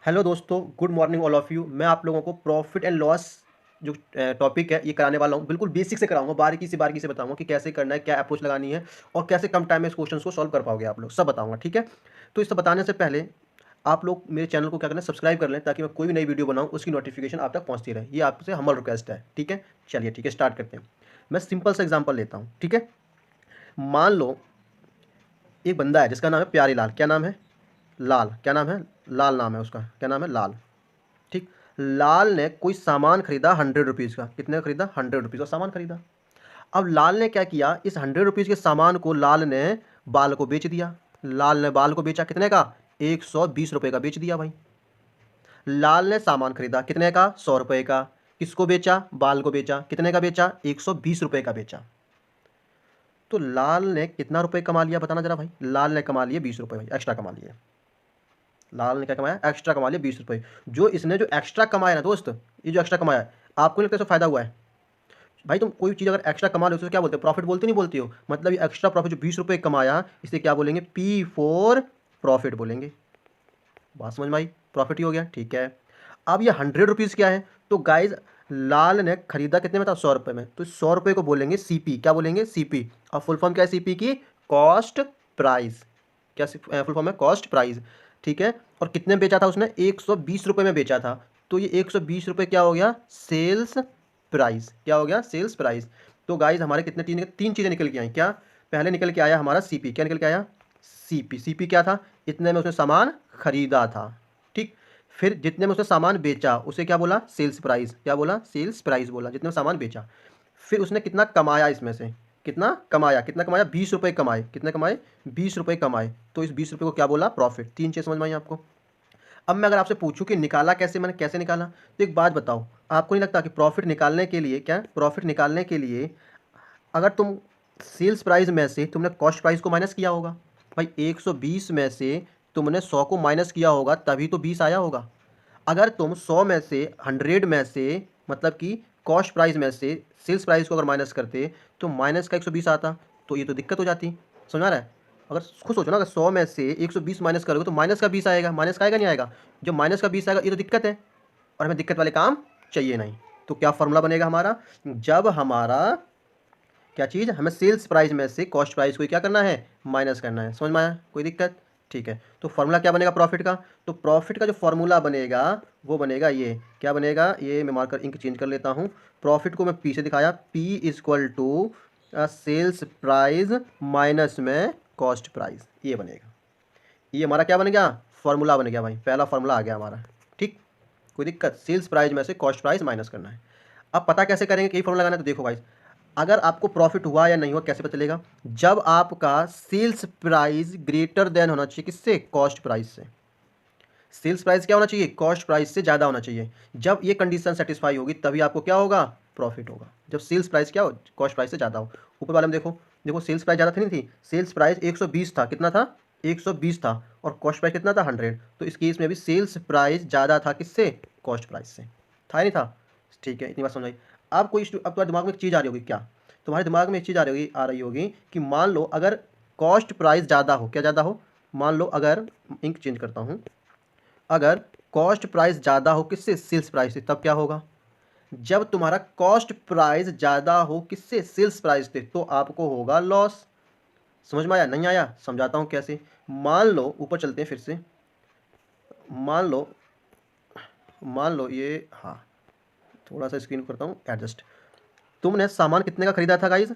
Hello दोस्तों, good morning all of you. मैं आप लोगों को प्रॉफिट एंड लॉस जो टॉपिक है ये कराने वाला हूँ। बिल्कुल बेसिक से कराऊंगा, बारीकी से बताऊंगा कि कैसे करना है, क्या अप्रोच लगानी है और कैसे कम टाइम में इस क्वेश्चन को सॉल्व कर पाओगे आप लोग, सब बताऊंगा। ठीक है, तो इसे बताने से पहले आप लोग मेरे चैनल को क्या करना है, सब्सक्राइब कर लें, ताकि मैं कोई भी नई वीडियो बनाऊँ उसकी नोटिफिकेशन आप तक पहुँचती रहे। ये आपसे हम्बल रिक्वेस्ट है। ठीक है, चलिए ठीक है, स्टार्ट करते हैं। मैं सिंपल सा एग्जाम्पल लेता हूँ। ठीक है, मान लो एक बंदा है जिसका नाम है प्यारी लाल। क्या नाम है? लाल। क्या नाम है? लाल नाम है उसका। क्या नाम है? लाल। ठीक। लाल ने कोई सामान खरीदा 100 रुपीज़ का। कितने का खरीदा? 100 रुपीज़ का सामान खरीदा। अब लाल ने क्या किया, इस 100 रुपीज़ के सामान को लाल ने बाल को बेच दिया। लाल ने बाल को बेचा कितने का? 120 रुपये का बेच दिया भाई। लाल ने सामान खरीदा कितने का? 100 रुपये का। किसको बेचा? बाल को बेचा। कितने का बेचा? 120 रुपये का बेचा। तो लाल ने कितना रुपये कमा लिया बताना जरा भाई। लाल ने कमा लिए 20 रुपये भाई, एक्स्ट्रा कमा लिए। लाल ने क्या कमाया? एक्स्ट्रा कमा लिया 20 रुपये। जो इसने जो एक्स्ट्रा कमाया ना दोस्त, ये जो एक्स्ट्रा कमाया है, आपको नहीं लगता इससे फायदा हुआ है? भाई तुम कोई चीज़ अगर एक्स्ट्रा कमा लो तो क्या बोलते हो? प्रॉफिट बोलते नहीं बोलते हो? मतलब ये एक्स्ट्रा प्रॉफिट जो 20 रुपये कमाया, इसे क्या बोलेंगे? पी फोर प्रॉफिट बोलेंगे। बात समझ में आई? प्रॉफिट ही हो गया। ठीक है, अब ये 100 रुपीज़ क्या है? तो गाइज लाल ने खरीदा कितने में था? 100 रुपये में। तो 100 रुपये को बोलेंगे सीपी। क्या बोलेंगे? सीपी। और फुल फॉर्म क्या है सीपी की? Cost price. क्या फुल फॉर्म है? Cost price. ठीक है, और कितने में बेचा था उसने? 120 रुपये में बेचा था। तो ये 120 रुपये क्या हो गया? Sales price. क्या हो गया? Sales price. तो गाइज हमारे कितने तीन चीज़ें निकल के आई। क्या? पहले निकल के आया हमारा सीपी। क्या निकल के आया? सीपी। सीपी क्या था? इतने में उसने सामान खरीदा था। ठीक। फिर जितने में उसने सामान बेचा उसे क्या बोला? Sales price. क्या बोला? सेल्स प्राइस बोला, जितने में सामान बेचा। फिर उसने कितना कमाया इसमें से? कितना कमाया? कितना कमाया? 20 रुपये कमाए। कितने कमाए? 20 रुपये कमाए। तो इस 20 रुपये को क्या बोला? प्रॉफिट। तीन चीज़ समझ में आई आपको? अब मैं अगर आपसे पूछूं कि निकाला कैसे, मैंने कैसे निकाला, तो एक बात बताओ, आपको नहीं लगता कि प्रॉफिट निकालने के लिए, क्या प्रॉफिट निकालने के लिए अगर तुम सेल्स प्राइस में से तुमने कॉस्ट प्राइस को माइनस किया होगा। भाई 120 में से तुमने 100 को माइनस किया होगा, तभी तो 20 आया होगा। अगर तुम 100 में से 100 में से मतलब कि कॉस्ट प्राइस में से सेल्स प्राइस को अगर माइनस करते तो माइनस का 120 आता, तो ये तो दिक्कत हो जाती। समझ आ रहा है? अगर खुद सोचो ना, अगर 100 में से 120 माइनस करोगे तो माइनस का 20 आएगा। माइनस का आएगा नहीं आएगा? जो माइनस का 20 आएगा, ये तो दिक्कत है, और हमें दिक्कत वाले काम चाहिए नहीं। तो क्या फॉर्मूला बनेगा हमारा? जब हमारा क्या चीज़, हमें सेल्स प्राइस में से कॉस्ट प्राइस को क्या करना है? माइनस करना है। समझ में आया? कोई दिक्कत? ठीक है, तो फॉर्मूला क्या बनेगा प्रॉफिट का? तो प्रॉफिट का जो फॉर्मूला बनेगा वो बनेगा ये। क्या बनेगा? ये मैं मार्कर इंक चेंज कर लेता हूँ। प्रॉफिट को मैं पी से दिखाया, P equal to sales price minus में कॉस्ट प्राइस। ये बनेगा। ये हमारा क्या बन गया? फॉर्मूला बन गया भाई, पहला फॉर्मूला आ गया हमारा। ठीक, कोई दिक्कत? सेल्स प्राइस में से कॉस्ट प्राइस माइनस करना है। अब पता कैसे करेंगे कि फॉर्मूला लगाना है? तो देखो भाई, अगर आपको प्रॉफिट हुआ या नहीं हुआ कैसे पता चलेगा? जब आपका सेल्स प्राइस ग्रेटर देन होना चाहिए किससे? कॉस्ट प्राइस से। सेल्स प्राइस क्या होना चाहिए? कॉस्ट प्राइस से ज़्यादा होना चाहिए। जब ये कंडीशन सेटिस्फाई होगी तभी आपको क्या होगा? प्रॉफिट होगा। जब सेल्स प्राइस क्या हो? कॉस्ट प्राइस से ज़्यादा हो। ऊपर वाले में देखो, देखो सेल्स प्राइस ज़्यादा थी नहीं थी? सेल्स प्राइस 120 था। कितना था? 120 था। और कॉस्ट प्राइस कितना था? 100। तो इस केस में भी सेल्स प्राइस ज़्यादा था किससे? कॉस्ट प्राइस से। था या नहीं था? ठीक है, इतनी बात समझ आई। अब अब तुम्हारे दिमाग में एक चीज़ आ रही होगी। क्या तुम्हारे दिमाग में एक चीज़ आ रही होगी कि मान लो अगर कॉस्ट प्राइस ज़्यादा हो। क्या ज़्यादा हो? मान लो अगर, इंक चेंज करता हूँ, अगर कॉस्ट प्राइस ज़्यादा हो किससे? सेल्स प्राइस से, तब क्या होगा? जब तुम्हारा कॉस्ट प्राइस ज़्यादा हो किससे? सेल्स प्राइस से, तो आपको होगा लॉस। समझ में आया? नहीं आया? समझाता हूँ कैसे। मान लो, ऊपर चलते हैं फिर से। मान लो, मान लो ये, हाँ, थोड़ा सा स्क्रीन करता हूँ एडजस्ट। तुमने सामान कितने का खरीदा था गाइज?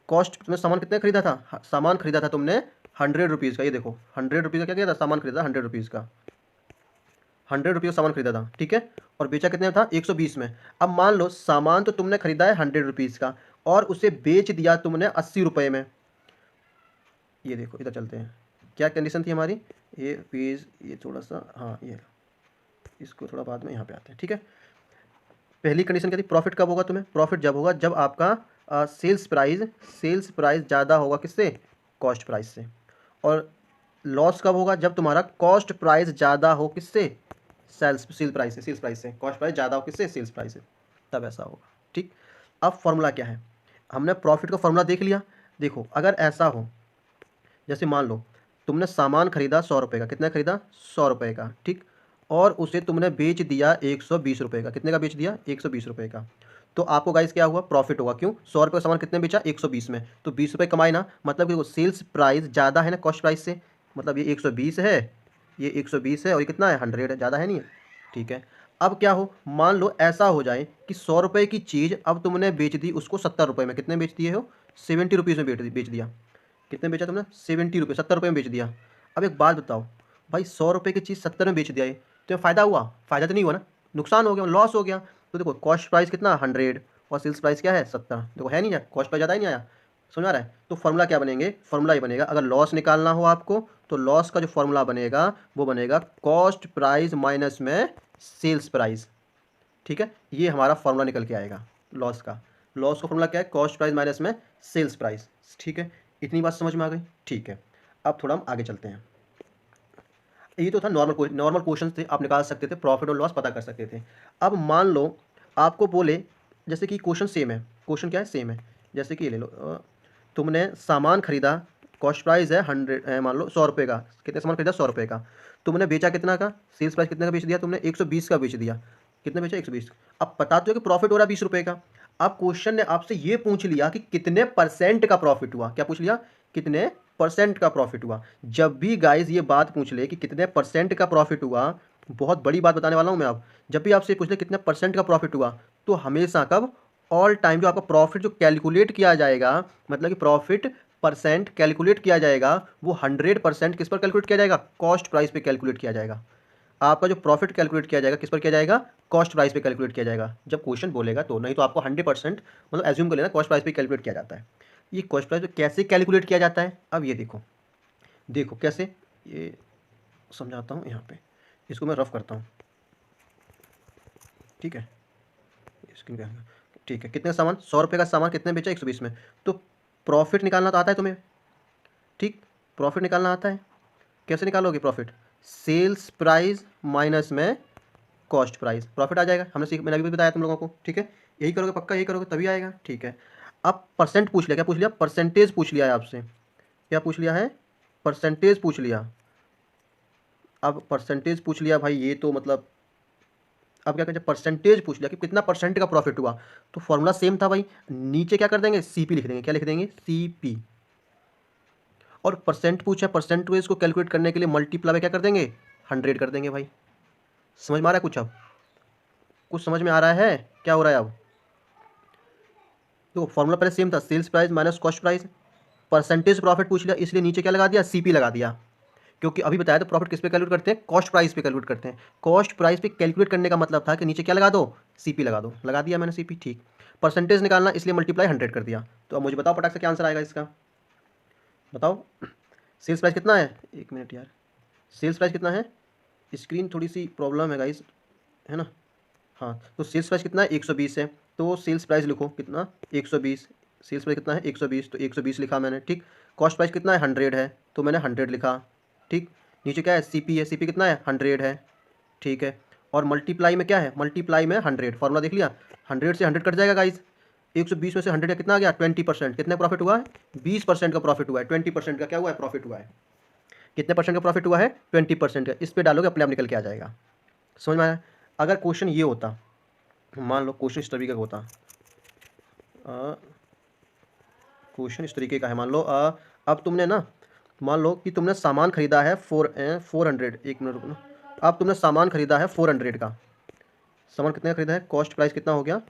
कॉस्ट, तुमने सामान कितने का खरीदा था? सामान खरीदा था तुमने 100 रुपीज़ का। ये देखो 100 रुपीज़ का क्या किया था? सामान खरीदा 100 रुपीज़ का। 100 रुपीज़ का सामान खरीदा था। ठीक है, और बेचा कितने में था? 120 में। अब मान लो सामान तो तुमने खरीदा है 100 रुपीज़ का, और उसे बेच दिया तुमने 80 रुपये में। ये देखो, इधर चलते हैं, क्या कंडीशन थी हमारी? ये पेज, ये थोड़ा सा, हाँ ये, इसको थोड़ा बाद में यहाँ पे आते हैं। ठीक है, पहली कंडीशन क्या थी? प्रॉफिट कब होगा तुम्हें? प्रॉफिट जब होगा जब आपका सेल्स प्राइस ज़्यादा होगा किससे? कॉस्ट प्राइस से। और लॉस कब होगा? जब तुम्हारा कॉस्ट प्राइस ज़्यादा हो किससे? सेल्स प्राइस से। सेल्स प्राइस से कॉस्ट प्राइस ज़्यादा हो किससे? सेल्स प्राइस से, तब ऐसा होगा। ठीक, अब फॉर्मूला क्या है? हमने प्रॉफिट का फॉर्मूला देख लिया। देखो अगर ऐसा हो, जैसे मान लो तुमने सामान खरीदा 100 रुपये का। कितना खरीदा? 100 रुपये का। ठीक, और उसे तुमने बेच दिया 120 रुपये का। कितने का बेच दिया? 120 रुपये का। तो आपको गाइस क्या हुआ? प्रॉफिट होगा। क्यों? 100 रुपये का सामान कितने बेचा? 120 में। तो 20 रुपये कमाए ना, मतलब कि वो सेल्स प्राइस ज़्यादा है ना कॉस्ट प्राइस से। मतलब ये 120 है, ये 120 है और ये कितना है? 100 है। ज़्यादा है नहीं है? ठीक है। अब क्या हो, मान लो ऐसा हो जाए कि 100 रुपये की चीज़ अब तुमने बेच दी उसको 70 रुपये में। कितने बेच दिए हो? 70 रुपीज़ में बेच दिया। कितने बेचा तुमने? 70 रुपये, 70 रुपये में बेच दिया। अब एक बात बताओ भाई, 100 रुपये की चीज़ 70 में बेच दिया है तो फ़ायदा हुआ? फ़ायदा तो नहीं हुआ ना, नुकसान हो गया, लॉस हो गया। तो देखो कॉस्ट प्राइस कितना? 100 और सेल्स प्राइस क्या है? 70। देखो है नहीं, कॉस्ट प्राइस ज़्यादा ही नहीं आया। समझ आ रहा है? तो फॉर्मूला क्या बनेंगे? फॉर्मूला ये बनेगा, अगर लॉस निकालना हो आपको तो लॉस का जो फॉर्मूला बनेगा वो बनेगा कॉस्ट प्राइस माइनस में सेल्स प्राइस। ठीक है, ये हमारा फॉर्मूला निकल के आएगा लॉस का। लॉस का फॉर्मूला क्या है? कॉस्ट प्राइस माइनस में सेल्स प्राइस। ठीक है, इतनी बात समझ में आ गई? ठीक है, अब थोड़ा हम आगे चलते हैं। ये तो था नॉर्मल क्वेश्चन थे, आप निकाल सकते थे, प्रॉफिट और लॉस पता कर सकते थे। अब मान लो आपको बोले, जैसे कि क्वेश्चन सेम है, क्वेश्चन क्या है? सेम है। जैसे कि ये ले लो, तुमने सामान खरीदा, कॉस्ट प्राइस है 100, मान लो 100 रुपये का। कितने सामान खरीदा? 100 रुपये का। तुमने बेचा कितना का? सेल्स प्राइस कितने का बेच दिया तुमने? 120 का बेच दिया। कितने बेचा? 120। अब पता तो है कि प्रॉफिट हो रहा है 20 रुपये का। अब क्वेश्चन ने आपसे ये पूछ लिया कि कितने परसेंट का प्रॉफिट हुआ। क्या पूछ लिया? कितने परसेंट का प्रॉफिट हुआ। जब भी गाइज ये बात पूछ ले कि कितने परसेंट का प्रॉफिट हुआ, बहुत बड़ी बात बताने वाला हूँ मैं अब। जब भी आपसे पूछ ले कितने परसेंट का प्रॉफिट हुआ, तो हमेशा कब? ऑल टाइम जो आपका प्रॉफिट जो कैलकुलेट किया जाएगा, मतलब कि प्रॉफिट परसेंट कैलकुलेट किया जाएगा, वो 100% किस पर कैलकुलेट किया जाएगा? कॉस्ट प्राइस पे कैलकुलेट किया जाएगा। आपका जो प्रॉफिट कैलकुलेट किया जाएगा किस पर किया जाएगा? कॉस्ट प्राइस पे कैलकुलेट किया जाएगा, जब क्वेश्चन बोलेगा तो। नहीं तो आपको 100% मतलब एज्यूम कर लेना कॉस्ट प्राइस पे कैलकुलेट किया जाता है। ये कॉस्ट प्राइस पे कैसे कैलकुलेट किया जाता है? अब ये देखो, देखो कैसे, ये समझाता हूँ यहाँ पे। इसको मैं रफ करता हूँ, ठीक है। स्क्रीन पे आएगा, ठीक है। कितने सामान? 100 रुपये का सामान कितने बेचा? 120 में। तो प्रॉफिट निकालना तो आता है तुम्हें, ठीक? प्रॉफिट निकालना आता है। कैसे निकालोगे प्रॉफिट? सेल्स प्राइस माइनस में कॉस्ट प्राइस, प्रॉफिट आ जाएगा। मैंने अभी भी बताया तुम लोगों को, ठीक है। यही करोगे, पक्का यही करोगे तभी आएगा, ठीक है। अब परसेंट पूछ लिया, क्या पूछ लिया? परसेंटेज पूछ लिया है आपसे। क्या पूछ लिया है? परसेंटेज पूछ लिया। अब परसेंटेज पूछ लिया भाई, ये तो मतलब अब क्या करें? परसेंटेज पूछ लिया कि कितना परसेंट का प्रॉफिट हुआ, तो फॉर्मूला सेम था भाई। नीचे क्या कर देंगे? सीपी लिख देंगे। क्या लिख देंगे? सीपी। और परसेंट पूछा, परसेंटेज को कैलकुलेट करने के लिए मल्टीप्लाई क्या कर देंगे? 100 कर देंगे भाई। समझ में आ रहा है कुछ? अब कुछ समझ में आ रहा है क्या हो रहा है अब? तो फॉर्मूला पहले सेम था, sales price minus cost price. Percentage profit पूछ लिया, इसलिए नीचे क्या लगा दिया? सीपी लगा दिया। क्योंकि अभी बताया तो प्रॉफिट किस पे कैलकुलेट करते हैं? कॉस्ट प्राइस पे कैलकुलेट करते हैं। कॉस्ट प्राइस पे कैलकुलेट करने का मतलब था कि नीचे क्या लगा दो? सीपी लगा दो। लगा दिया मैंने सीपी, ठीक। परसेंटेज निकालना, इसलिए मल्टीप्लाई 100 कर दिया। तो अब मुझे बताओ फटाक से क्या आंसर आएगा इसका? बताओ, सेल्स प्राइस कितना है? एक मिनट यार, सेल्स प्राइस कितना है? स्क्रीन थोड़ी सी प्रॉब्लम है गाइस, है ना? हाँ, तो सेल्स प्राइस कितना है? 120 है। तो सेल्स प्राइस लिखो कितना? 120। सेल्स प्राइस कितना है? 120, तो 120 लिखा मैंने, ठीक। कॉस्ट प्राइस कितना है? 100 है, तो मैंने 100 लिखा, ठीक। नीचे क्या है? सीपी है। सीपी कितना है? 100 है, ठीक है। और मल्टीप्लाई में क्या है? मल्टीप्लाई में 100। फॉर्मूला देख लिया, 100 से 100 कट जाएगा गाइज। 120 में से 100 कितना आ गया? 20%। कितने प्रॉफिट हुआ है? 20% का प्रॉफिट हुआ है। 20% का क्या हुआ है? प्रॉफिट हुआ है। कितने परसेंट का प्रॉफिट हुआ है? 20% का। इस पर डालोगे, अपने आप निकल के आ जाएगा। समझ में आया? अगर क्वेश्चन ये होता, मान लो क्वेश्चन इस तरीके का होता, क्वेश्चन इस तरीके का है, मान लो अब तुमने ना, मान लो कि तुमने सामान खरीदा है 400। एक मिनट रुकना। अब तुमने सामान खरीदा है 400 का। सामान कितने का खरीदा है? कॉस्ट प्राइस कितना हो गया?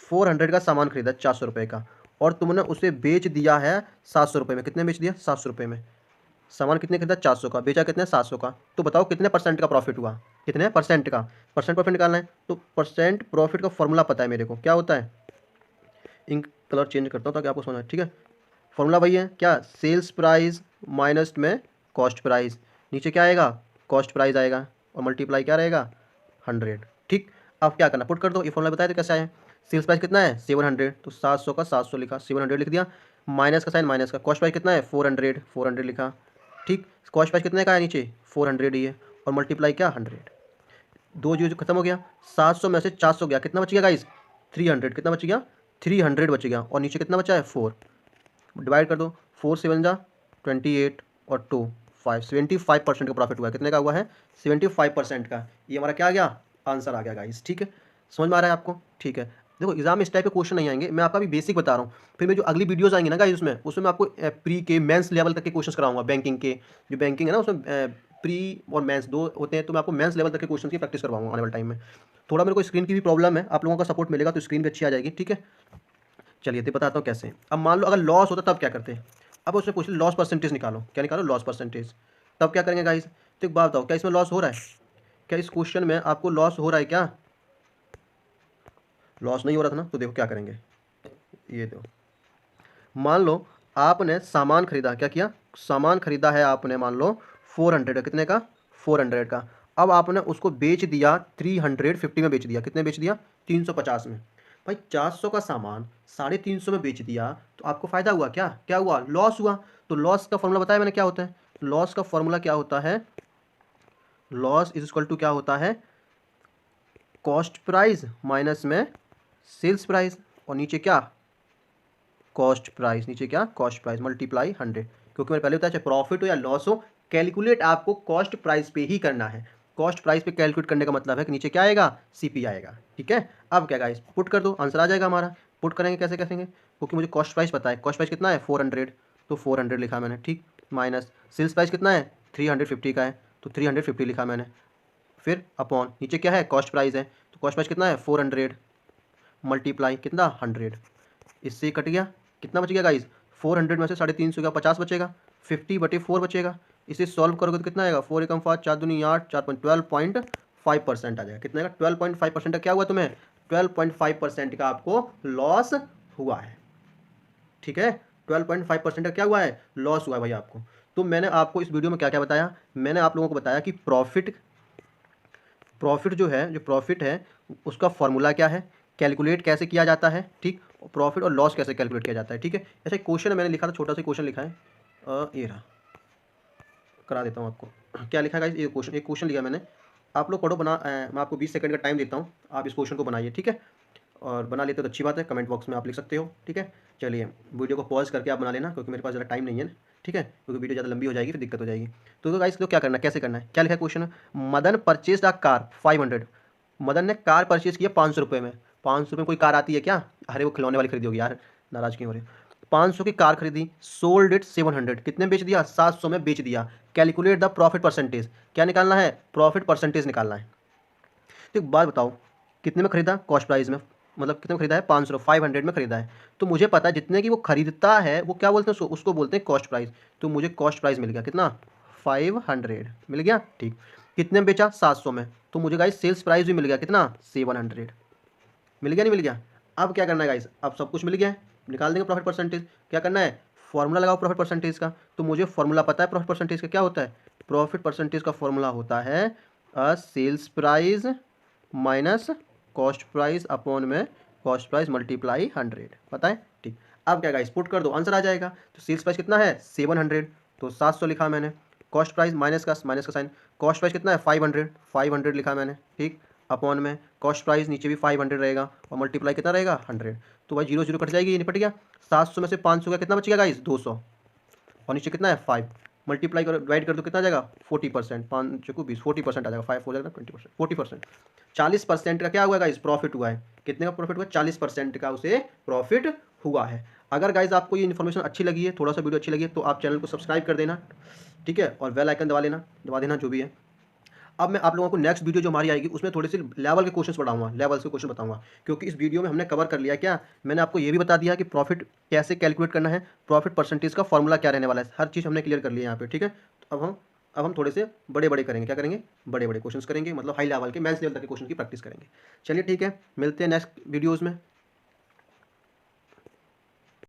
400 का सामान खरीदा, 400 रुपये का। और तुमने उसे बेच दिया है 700 रुपये में। कितने बेच दिया? 700 रुपये में। सामान कितने खरीदा? 400 का। बेचा कितने? 700 का। तो बताओ कितने परसेंट का प्रॉफिट हुआ? कितने परसेंट का? परसेंट प्रॉफिट निकालना है, तो परसेंट प्रॉफिट का फॉर्मूला पता है मेरे को, क्या होता है? इंक कलर चेंज करता हूँ ताकि आपको समझ, ठीक है। फॉर्मूला वही है क्या? सेल्स प्राइस माइनस में कॉस्ट प्राइस। नीचे क्या आएगा? कॉस्ट प्राइस आएगा, और मल्टीप्लाई क्या रहेगा? 100, ठीक। अब क्या करना? पुट कर दो। ये फॉर्मूला बताया तो कैसे आया? सेल्स प्राइस कितना है? 700, तो 700 का 700 लिखा, 700 लिख दिया। माइनस का साइन माइनस का। कॉस्ट प्राइस कितना है? 400, 400 लिखा, ठीक। कॉस्ट प्राइस कितने का है? नीचे 400 ही है, और मल्टीप्लाई क्या? 100। दो जीरो खत्म हो गया। 700 में से 400 गया, कितना बच गया गाइस? 300। कितना बच गया? 300 बच गया। और नीचे कितना बचा है? 4। डिवाइड कर दो, 4 7 जा 28 और 2 75% का प्रॉफिट हुआ है। कितने का हुआ है? 75% का। ये हमारा क्या आ गया? आंसर आ गया गाइस। ठीक है, समझ में आ रहा है आपको? ठीक है, देखो एग्जाम में इस टाइप के क्वेश्चन नहीं आएंगे, मैं आपका भी बेसिक बता रहा हूँ। फिर मैं जो अगली वीडियोस आएंगी ना गाइस, उसमें मैं आपको प्री के मेंस लेवल तक के क्वेश्चंस कराऊंगा। बैंकिंग के जो बैंकिंग है ना, उसमें प्री और मेंस दो होते हैं, तो मैं आपको मेंस लेवल तक के क्वेश्चन की प्रैक्टिस करवाऊंगा आने वाले टाइम में। थोड़ा मेरे को स्क्रीन की भी प्रॉब्लम है, आप लोगों का सपोर्ट मिलेगा तो स्क्रीन भी अच्छी आ जाएगी। ठीक है, चलिए तो बताता हूँ कैसे। अब मान लो अगर लॉस होता तब क्या करते हैं। अब उसमें पूछ लॉस परसेंटेज निकालो। क्या निकालो? Loss percentage. तब क्या करेंगे गाइस? तो एक बात बताओ, क्या इसमें लॉस हो रहा है? क्या इस क्वेश्चन में आपको लॉस हो रहा है? क्या लॉस नहीं हो रहा था ना? तो देखो क्या करेंगे, ये देखो, मान लो आपने सामान खरीदा। क्या किया? सामान खरीदा है आपने, मान लो 400 का। कितने का? 400 का। अब आपने उसको बेच दिया 350 में बेच दिया। कितने बेच दिया? 350 में। भाई 400 का सामान 350 में बेच दिया, तो आपको फायदा हुआ क्या? क्या हुआ? लॉस हुआ। तो लॉस का फॉर्मूला बताया मैंने क्या होता है? लॉस का फॉर्मूला क्या होता है? लॉस इज इक्वल टू क्या होता है? कॉस्ट प्राइस माइनस में सेल्स प्राइस, और नीचे क्या? Cost price. नीचे क्या? Cost price multiply 100। क्योंकि मैंने पहले बताया, चाहे प्रॉफिट हो या लॉस हो, कैलकुलेट आपको कॉस्ट प्राइस पे ही करना है। कॉस्ट प्राइस पे कैलकुलेट करने का मतलब है कि नीचे क्या आएगा? सीपी आएगा। ठीक है, अब क्या गाइस, पुट कर दो, आंसर आ जाएगा हमारा। पुट करेंगे कैसे करेंगे? क्योंकि मुझे कॉस्ट प्राइस पता है। कॉस्ट प्राइस कितना है? 400, तो 400 लिखा मैंने। ठीक, माइनस सेल्स प्राइस कितना है? 350 का है, तो 350 लिखा मैंने। फिर अपॉन नीचे क्या है? कॉस्ट प्राइस है, तो कॉस्ट प्राइस कितना है? 400 मल्टीप्लाई कितना? 100। इससे कट गया, कितना बच गया गाइस? 400 में से 350 का 50 बचेगा, 50/4 बचेगा। इसे सॉल्व करोगे तो कितना आएगा? 4 एकम 5, 4 दूनी 8, 12.5% आ जाएगा। कितना आएगा? 12.5% का क्या हुआ तुम्हें? 12.5% का आपको लॉस हुआ है। ठीक है, 12.5% का क्या हुआ है? लॉस हुआ है भाई आपको। तो मैंने आपको इस वीडियो में क्या क्या बताया? मैंने आप लोगों को बताया कि प्रॉफिट जो है, जो प्रॉफिट है उसका फॉर्मूला क्या है, कैलकुलेट कैसे किया जाता है। ठीक, प्रॉफिट और लॉस कैसे कैलकुलेट किया जाता है। ठीक है, ऐसे क्वेश्चन मैंने लिखा था, छोटा सा क्वेश्चन लिखा है, ये रहा, करा देता हूँ आपको। क्या लिखा है गाइस? ये क्वेश्चन, एक क्वेश्चन लिया मैंने, आप लोग पढ़ो। मैं आपको 20 सेकंड का टाइम देता हूँ, आप इस क्वेश्चन को बनाइए। ठीक है, और बना लेते हो तो अच्छी बात है, कमेंट बॉक्स में आप लिख सकते हो। ठीक है, चलिए वीडियो को पॉज करके आप बना लेना, क्योंकि मेरे पास ज़्यादा टाइम नहीं है। ठीक है, क्योंकि वीडियो ज़्यादा लंबी हो जाएगी, फिर दिक्कत हो जाएगी। तो गाइस तो क्या करना है, कैसे करना है, क्या लिखा है क्वेश्चन में? Madan purchase a car 500। Madan ने कार परचेज किया 500 रुपये में। 500 में कोई कार आती है क्या? अरे वो खिलौने वाली खरीदी होगी यार, नाराज क्यों हो रहे? 500 की कार खरीदी, सोल्ड इट 700। कितने बेच दिया? 700 में बेच दिया। Calculate the profit percentage. क्या निकालना है? प्रॉफिट परसेंटेज निकालना है। तो एक बात बताओ, कितने में खरीदा? कॉस्ट प्राइस में, मतलब कितने में खरीदा है? 500, 500 में खरीदा है। तो मुझे पता है जितने की वो खरीदता है वो क्या बोलते हैं? उसको बोलते हैं कॉस्ट प्राइस। तो मुझे कॉस्ट प्राइस मिल गया कितना? 500 मिल गया। ठीक, कितने में बेचा? 700 में। तो मुझे गाइस सेल्स प्राइस भी मिल गया कितना? 700। मिल गया नहीं मिल गया? अब क्या करना है गाइस? अब सब कुछ मिल गया है, निकाल देंगे प्रॉफिट परसेंटेज। क्या करना है? फॉर्मूला लगाओ प्रॉफिट परसेंटेज का। तो मुझे फॉर्मूला पता है प्रॉफिट परसेंटेज का। क्या होता है? प्रॉफिट परसेंटेज का फॉर्मूला होता है sales price minus cost price upon में कॉस्ट प्राइस मल्टीप्लाई 100। पता है? ठीक, अब क्या गाइस, पुट कर दो, आंसर आ जाएगा। तो सेल्स प्राइस कितना है? 700, तो 700 लिखा मैंने। कॉस्ट प्राइस माइनस का साइन, कॉस्ट प्राइस कितना है? 500, 500 लिखा मैंने। ठीक, अपॉन में कॉस्ट प्राइस नीचे भी 500 रहेगा, और मल्टीप्लाई कितना रहेगा? 100। तो भाई 0 0 कट जाएगी, ये निपट गया। 700 में से 500 का कितना बच गया गाइस? 200, और नीचे कितना है? 5। मल्टीप्लाई करो, डिवाइड कर दो, कितना आ जाएगा? 40%। 5 को 20, 40% आ जाएगा। 5 हो जाएगा 20%, 40%। 40% का क्या हुआ गाइस? प्रॉफिट हुआ है। कितने का प्रॉफिट हुआ? 40% का उसे प्रॉफिट हुआ है। अगर गाइस आपको ये इन्फॉर्मेशन अच्छी लगी है, थोड़ा सा वीडियो अच्छी लगी है, तो आप चैनल को सब्सक्राइब कर देना। ठीक है, और बेल आइकन दबा देना जो भी है। अब मैं आप लोगों को नेक्स्ट वीडियो जो हमारी आएगी उसमें थोड़े से लेवल के क्वेश्चंस पढ़ाऊंगा, लेवल से क्वेश्चन बताऊंगा। क्योंकि इस वीडियो में हमने कवर कर लिया क्या, मैंने आपको ये भी बता दिया कि प्रॉफिट कैसे कैलकुलेट करना है, प्रॉफिट परसेंटेज का फॉर्मूला क्या रहने वाला है, हर चीज़ हमने क्लियर कर लिया यहाँ पे। ठीक है, तो अब हम थोड़े से बड़े बड़े करेंगे। क्या करेंगे? बड़े बड़े क्वेश्चंस करेंगे, मतलब हाई लेवल के, मेंस लेवल तक के क्वेश्चन की प्रैक्टिस करेंगे। चलिए ठीक है, मिलते हैं नेक्स्ट वीडियोज़ में।